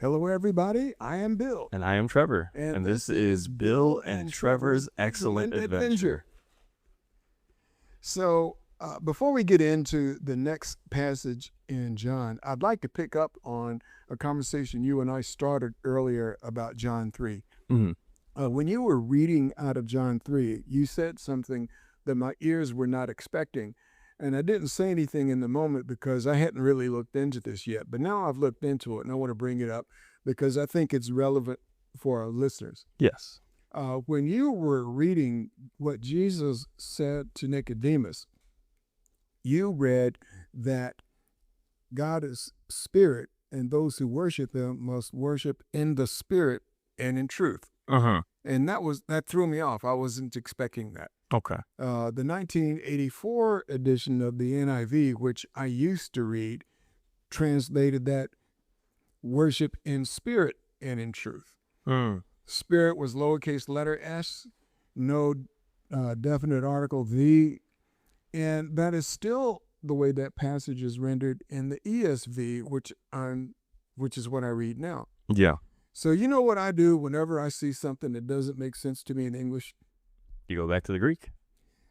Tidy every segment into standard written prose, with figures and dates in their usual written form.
Hello, everybody. I am Bill. And I am Trevor. And And this is Bill and Trevor's Excellent Adventure. So, before we get into the next passage in John, I'd like to pick up on a conversation you and I started earlier about John 3. Mhm. When you were reading out of John 3, you said something that my ears were not expecting. And I didn't say anything in the moment because I hadn't really looked into this yet. But now I've looked into it and I want to bring it up because I think it's relevant for our listeners. Yes. When you were reading what Jesus said to Nicodemus, you read that God is spirit and those who worship him must worship in the spirit and in truth. Uh-huh. And that threw me off. I wasn't expecting that. Okay. The 1984 edition of the NIV, which I used to read, translated that worship in spirit and in truth. Mm. Spirit was lowercase letter s, no definite article the, and that is still the way that passage is rendered in the ESV, which is what I read now. Yeah. So you know what I do whenever I see something that doesn't make sense to me in English? You go back to the Greek?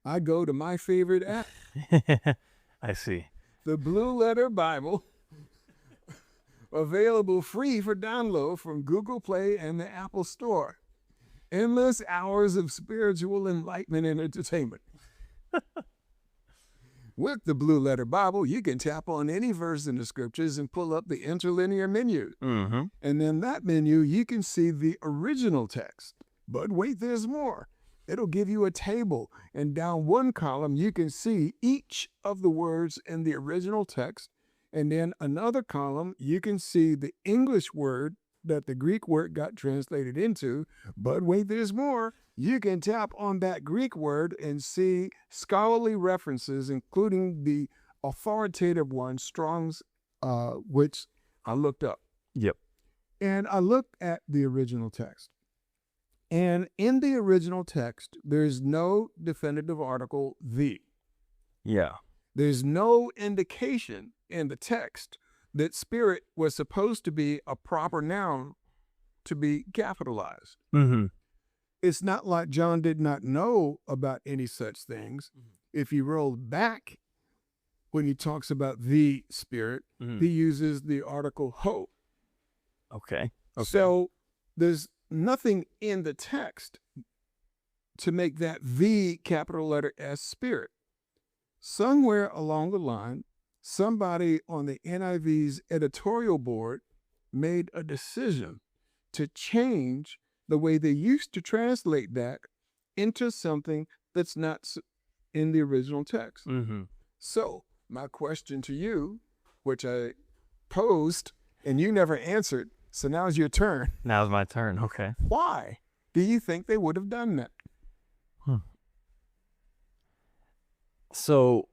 I go to my favorite app, I see. the Blue Letter Bible, available free for download from Google Play and the Apple Store. Endless hours of spiritual enlightenment and entertainment. With the Blue Letter Bible, you can tap on any verse in the scriptures and pull up the interlinear menu. Mm-hmm. And in that menu, you can see the original text. But wait, there's more. It'll give you a table, and down one column, you can see each of the words in the original text. And then another column, you can see the English word that the Greek word got translated into. But wait, there's more. You can tap on that Greek word and see scholarly references, including the authoritative one, Strong's, which I looked up. Yep. And I looked at the original text. And in the original text, there's no definitive article, the. Yeah. There's no indication in the text that spirit was supposed to be a proper noun to be capitalized. Mm-hmm. It's not like John did not know about any such things. If you roll back, when he talks about the spirit, he uses the article ho. Okay. So there's nothing in the text to make that the capital letter S spirit. Somewhere along the line, somebody on the NIV's editorial board made a decision to change the way they used to translate that into something that's not in the original text. Mm-hmm. So my question to you, which I posed and you never answered, so now's your turn. Now's my turn. Okay. Why do you think they would have done that? So,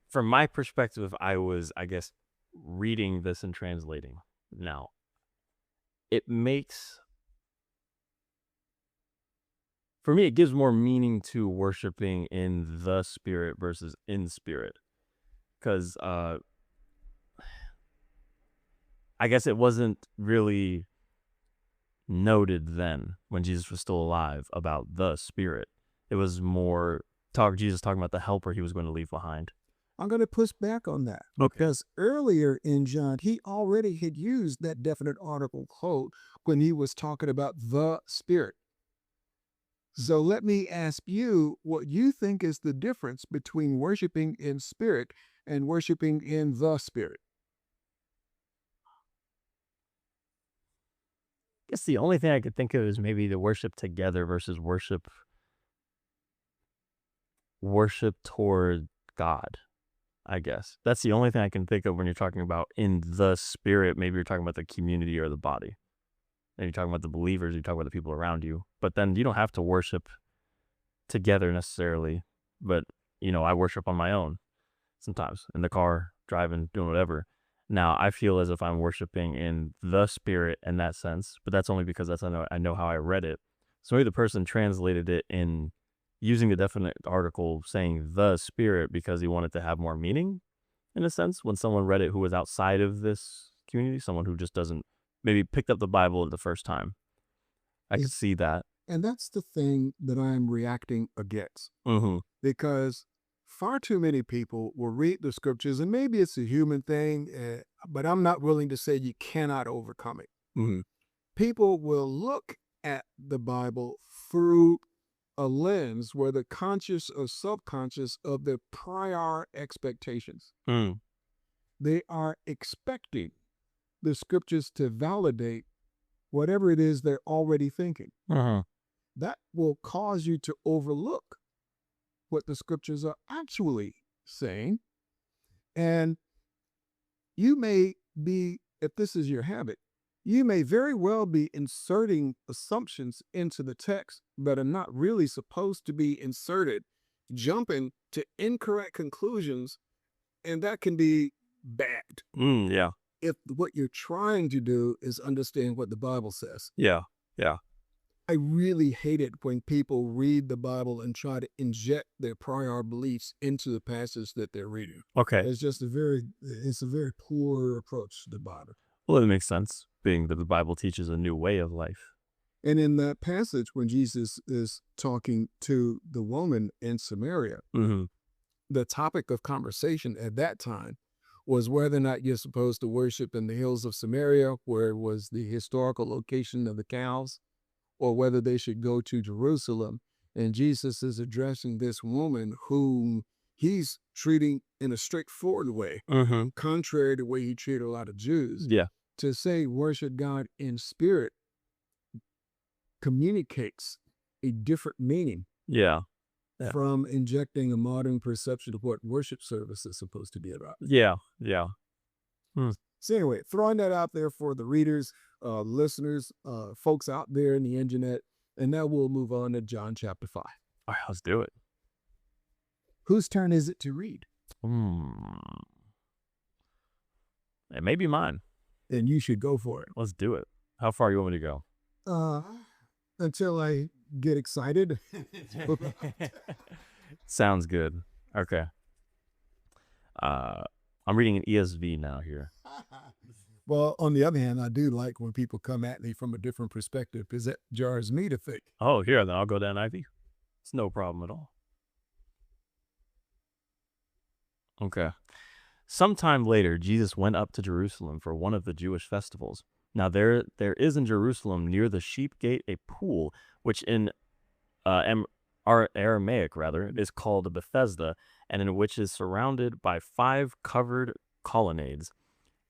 from my perspective, I was, I guess, reading this and translating. Now, it makes, for me, it gives more meaning to worshiping in the spirit versus in spirit. Because I guess it wasn't really noted then when Jesus was still alive about the spirit. It was more Jesus talking about the helper he was going to leave behind. I'm going to push back on that because earlier in John, he already had used that definite article quote when he was talking about the spirit. So let me ask you what you think is the difference between worshiping in spirit and worshiping in the spirit. I guess the only thing I could think of is maybe the worship together versus worship toward God, I guess. That's the only thing I can think of when you're talking about in the spirit. Maybe you're talking about the community or the body. And you're talking about the believers, you're talking about the people around you. But then you don't have to worship together necessarily. But, I worship on my own sometimes in the car, driving, doing whatever. Now, I feel as if I'm worshiping in the spirit in that sense, but that's only because I know how I read it. So maybe the person translated it in using the definite article saying the spirit because he wanted to have more meaning, in a sense, when someone read it who was outside of this community, someone who just doesn't maybe picked up the Bible the first time. I could Is- see that. And that's the thing that I'm reacting against, Mm-hmm. because far too many people will read the scriptures, and maybe it's a human thing, but I'm not willing to say you cannot overcome it. Mm-hmm. People will look at the Bible through a lens, whether conscious or subconscious, of their prior expectations. Mm. They are expecting the scriptures to validate whatever it is they're already thinking. Uh-huh. That will cause you to overlook what the scriptures are actually saying. And you may be, if this is your habit, you may very well be inserting assumptions into the text that are not really supposed to be inserted, jumping to incorrect conclusions, and that can be bad Yeah. if what you're trying to do is understand what the Bible says. Yeah. Yeah. I really hate it when people read the Bible and try to inject their prior beliefs into the passage that they're reading. Okay. It's a very poor approach to the Bible. Well, it makes sense, being that the Bible teaches a new way of life. And in that passage, when Jesus is talking to the woman in Samaria, Mm-hmm. the topic of conversation at that time was whether or not you're supposed to worship in the hills of Samaria, where was the historical location of the cows, or whether they should go to Jerusalem. And Jesus is addressing this woman whom he's treating in a straightforward way, Mm-hmm. contrary to the way he treated a lot of Jews. Yeah. To say worship God in spirit communicates a different meaning Yeah. Yeah. from injecting a modern perception of what worship service is supposed to be about. Yeah. Yeah. So anyway, throwing that out there for the readers, listeners, folks out there in the internet, and now we'll move on to John chapter 5. All right, let's do it. Whose turn is it to read? It may be mine. And you should go for it. Let's do it. How far you want me to go? Until I get excited. Sounds good. Okay. I'm reading an ESV now here. Well, on the other hand, I do like when people come at me from a different perspective, because that jars me to think. Oh, here, then I'll go to NIV. It's no problem at all. Okay. Sometime later, Jesus went up to Jerusalem for one of the Jewish festivals. Now there is in Jerusalem near the sheep gate a pool, which in Aramaic is called Bethesda, and in which is surrounded by 5 covered colonnades.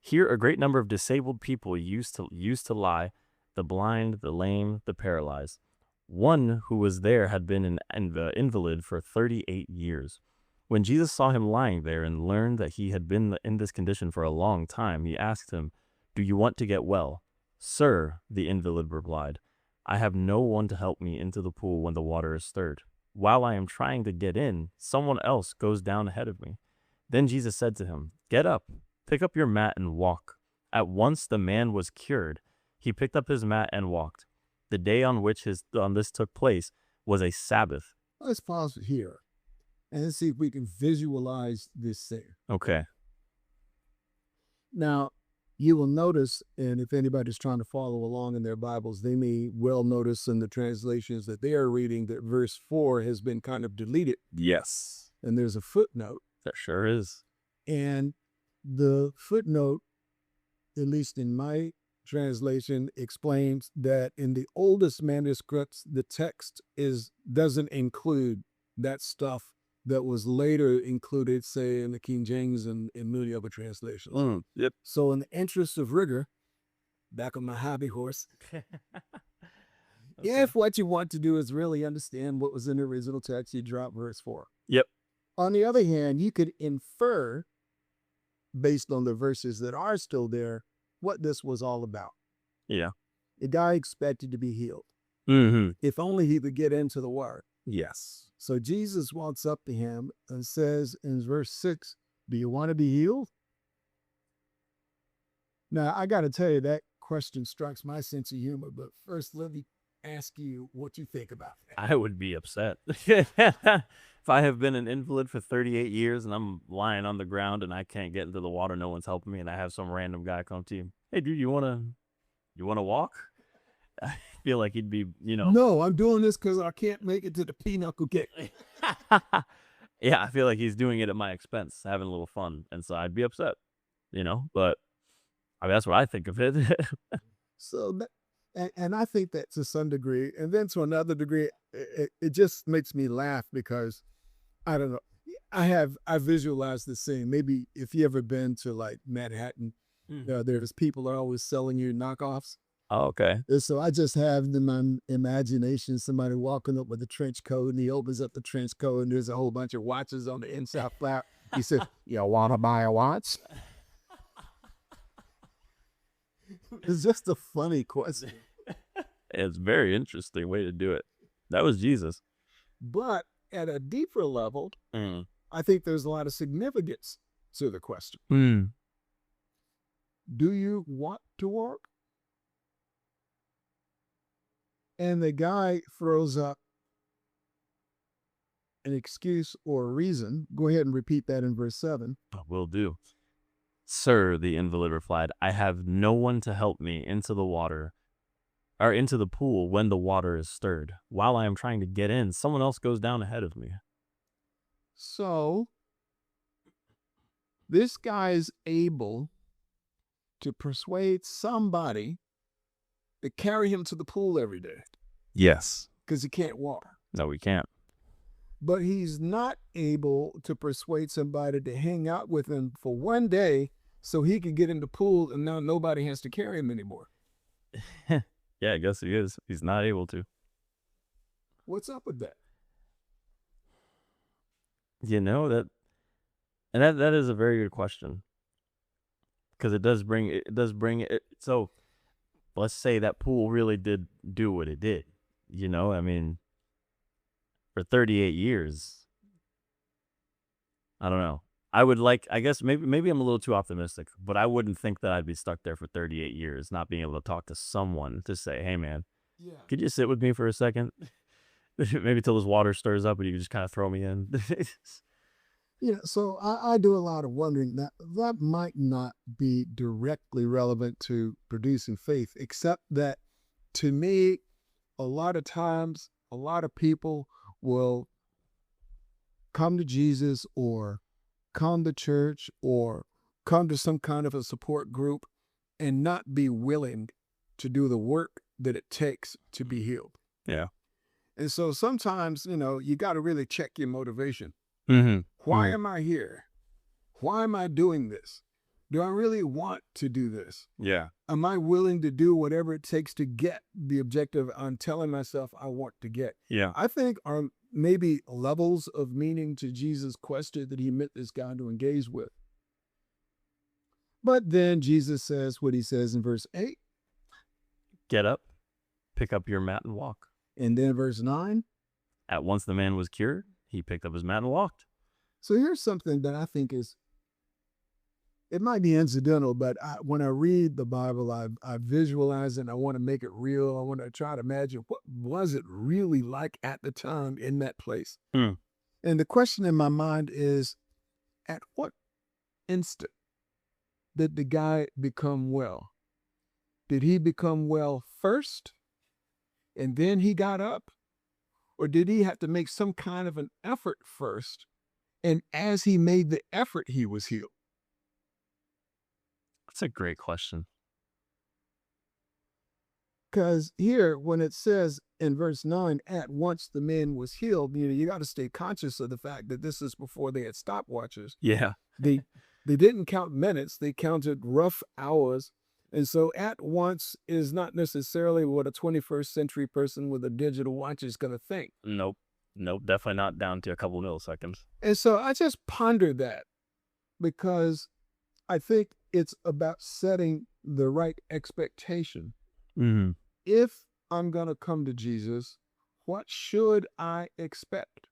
Here a great number of disabled people used to lie, the blind, the lame, the paralyzed. One who was there had been an invalid for 38 years. When Jesus saw him lying there and learned that he had been in this condition for a long time, he asked him, "Do you want to get well?" "Sir," the invalid replied, "I have no one to help me into the pool when the water is stirred. While I am trying to get in, someone else goes down ahead of me." Then Jesus said to him, "Get up, pick up your mat and walk." At once the man was cured. He picked up his mat and walked. The day on which this took place was a Sabbath. Let's pause here and see if we can visualize this scene. Okay. Now, you will notice, and if anybody's trying to follow along in their Bibles, they may well notice in the translations that they are reading that verse 4 has been kind of deleted. Yes. And there's a footnote. That sure is. And the footnote, at least in my translation, explains that in the oldest manuscripts, the text doesn't include that stuff that was later included, say, in the King James and in many other translations. Yep. So in the interest of rigor, back on my hobby horse, if what you want to do is really understand what was in the original text, you drop verse 4. Yep. On the other hand, you could infer, based on the verses that are still there, what this was all about. Yeah. The guy expected to be healed. Mm-hmm. If only he could get into the word. Yes. So Jesus walks up to him and says in verse 6, "Do you want to be healed?" Now, I got to tell you, that question strikes my sense of humor. But first, let me ask you what you think about that. I would be upset. If I have been an invalid for 38 years and I'm lying on the ground and I can't get into the water, no one's helping me, and I have some random guy come to you, hey dude, you wanna walk? I feel like he'd be, No, I'm doing this because I can't make it to the pinnacle kick. yeah, I feel like he's doing it at my expense, having a little fun, and so I'd be upset, but I mean, that's what I think of it. So that, and I think that to some degree, and then to another degree, it just makes me laugh because I don't know. I visualize the scene. Maybe if you ever been to like Manhattan, there's people are always selling you knockoffs. Oh, okay. And so I just have in my imagination somebody walking up with a trench coat and he opens up the trench coat and there's a whole bunch of watches on the inside flap. He says, "You want to buy a watch?" It's just a funny question. It's a very interesting way to do it. That was Jesus. But at a deeper level, Mm. I think there's a lot of significance to the question. Mm. Do you want to work? And the guy throws up an excuse or a reason. Go ahead and repeat that in verse 7. Will do. Sir, the invalid replied, I have no one to help me into the water, or into the pool when the water is stirred. While I am trying to get in, someone else goes down ahead of me. So this guy is able to persuade somebody to carry him to the pool every day Yes. because he can't walk. No, we can't. But he's not able to persuade somebody to hang out with him for one day so he can get in the pool and now nobody has to carry him anymore. Yeah, I guess he is. He's not able to. What's up with that? That is a very good question. Because it does bring it. So let's say that pool really did do what it did. I mean, for 38 years, I don't know. I guess maybe I'm a little too optimistic, but I wouldn't think that I'd be stuck there for 38 years, not being able to talk to someone to say, hey man, could you sit with me for a second? Maybe till this water stirs up and you just kind of throw me in. So I do a lot of wondering that might not be directly relevant to producing faith, except that to me, a lot of times, a lot of people will come to Jesus or come to church or come to some kind of a support group and not be willing to do the work that it takes to be healed. Yeah. And so sometimes, you got to really check your motivation. Mm-hmm. Why am I here? Why am I doing this? Do I really want to do this? Yeah. Am I willing to do whatever it takes to get the objective I'm telling myself I want to get? Yeah. I think are maybe levels of meaning to Jesus' question that he meant this guy to engage with. But then Jesus says what he says in verse 8. Get up, pick up your mat and walk. And then verse 9. At once the man was cured. He picked up his mat and walked. So here's something that I think it might be incidental, but when I read the Bible, I visualize it and I want to make it real. I want to try to imagine what was it really like at the time in that place. Hmm. And the question in my mind is, at what instant did the guy become well? Did he become well first and then he got up? Or did he have to make some kind of an effort first? And as he made the effort, he was healed. That's a great question. Because here, when it says in verse 9, at once the man was healed, you got to stay conscious of the fact that this is before they had stopwatches. Yeah. They didn't count minutes, they counted rough hours. And so at once is not necessarily what a 21st century person with a digital watch is going to think. Nope, definitely not down to a couple of milliseconds. And so I just ponder that because I think it's about setting the right expectation. Mm-hmm. If I'm going to come to Jesus, what should I expect?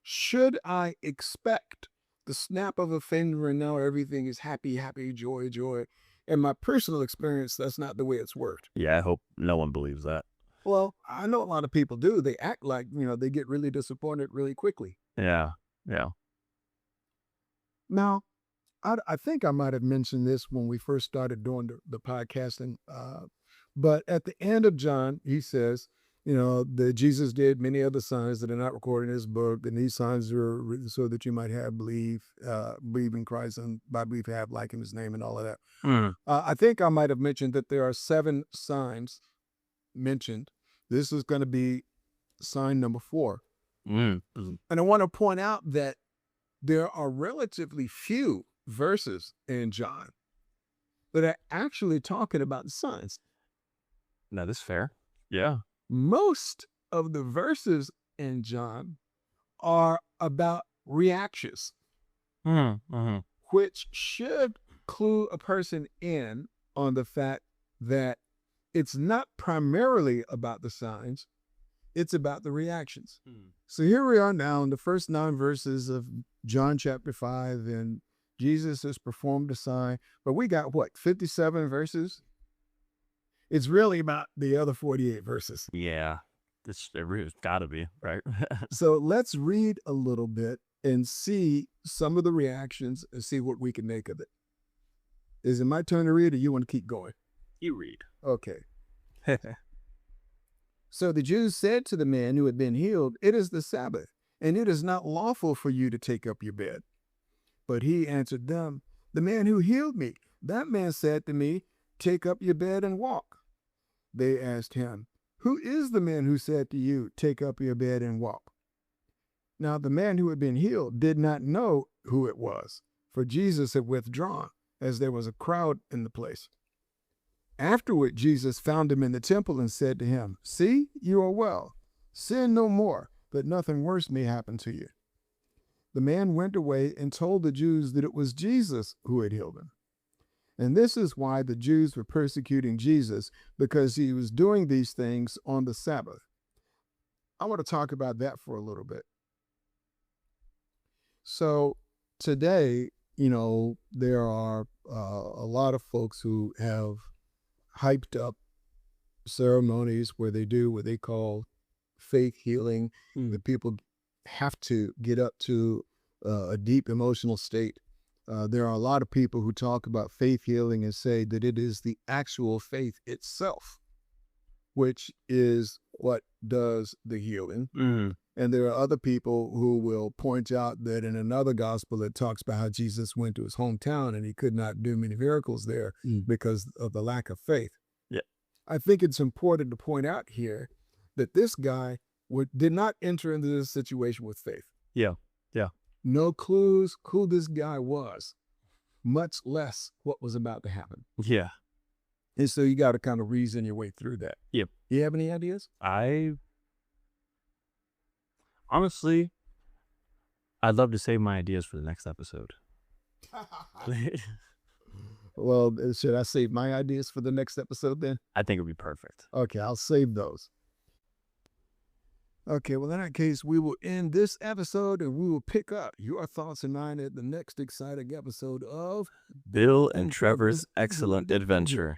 Should I expect the snap of a finger and now everything is happy, happy, joy, joy? In my personal experience, that's not the way it's worked. Yeah, I hope no one believes that. Well, I know a lot of people do. They act like, they get really disappointed really quickly. Yeah, yeah. Now, I think I might have mentioned this when we first started doing the podcasting, but at the end of John, he says, that Jesus did many other signs that are not recorded in this book, and these signs are written so that you might believe in Christ, and by belief have like in his name and all of that. Mm. I think I might have mentioned that there are 7 signs mentioned. This is going to be sign number 4. Mm. And I want to point out that there are relatively few verses in John that are actually talking about signs. Now, this is fair. Yeah. Most of the verses in John are about reactions, Mm-hmm. which should clue a person in on the fact that it's not primarily about the signs, it's about the reactions. So here we are now in the first 9 verses of John chapter 5, and Jesus has performed a sign, but we got 57 verses? It's really about the other 48 verses. Yeah. It's got to be, right? So let's read a little bit and see some of the reactions and see what we can make of it. Is it my turn to read, or you want to keep going? You read. Okay. So the Jews said to the man who had been healed, "It is the Sabbath, and it is not lawful for you to take up your bed." But he answered them, "The man who healed me, that man said to me, 'Take up your bed and walk.'" They asked him, "Who is the man who said to you, 'Take up your bed and walk'?" Now the man who had been healed did not know who it was, for Jesus had withdrawn, as there was a crowd in the place. Afterward, Jesus found him in the temple and said to him, "See, you are well. Sin no more, that nothing worse may happen to you." The man went away and told the Jews that it was Jesus who had healed him. And this is why the Jews were persecuting Jesus, because he was doing these things on the Sabbath. I want to talk about that for a little bit. So today, there are a lot of folks who have hyped up ceremonies where they do what they call faith healing. The people have to get up to a deep emotional state. There are a lot of people who talk about faith healing and say that it is the actual faith itself, which is what does the healing. And there are other people who will point out that in another gospel, it talks about how Jesus went to his hometown and he could not do many miracles there because of the lack of faith. Yeah. I think it's important to point out here that this guy did not enter into this situation with faith. Yeah. Yeah. No clues who this guy was, much less what was about to happen. Yeah. And so you got to kind of reason your way through that. Yep. You have any ideas? Honestly, I'd love to save my ideas for the next episode. Well, should I save my ideas for the next episode then? I think it would be perfect. Okay, I'll save those. Okay, well, in that case, we will end this episode and we will pick up your thoughts and mine at the next exciting episode of Bill and Trevor's Excellent Adventure.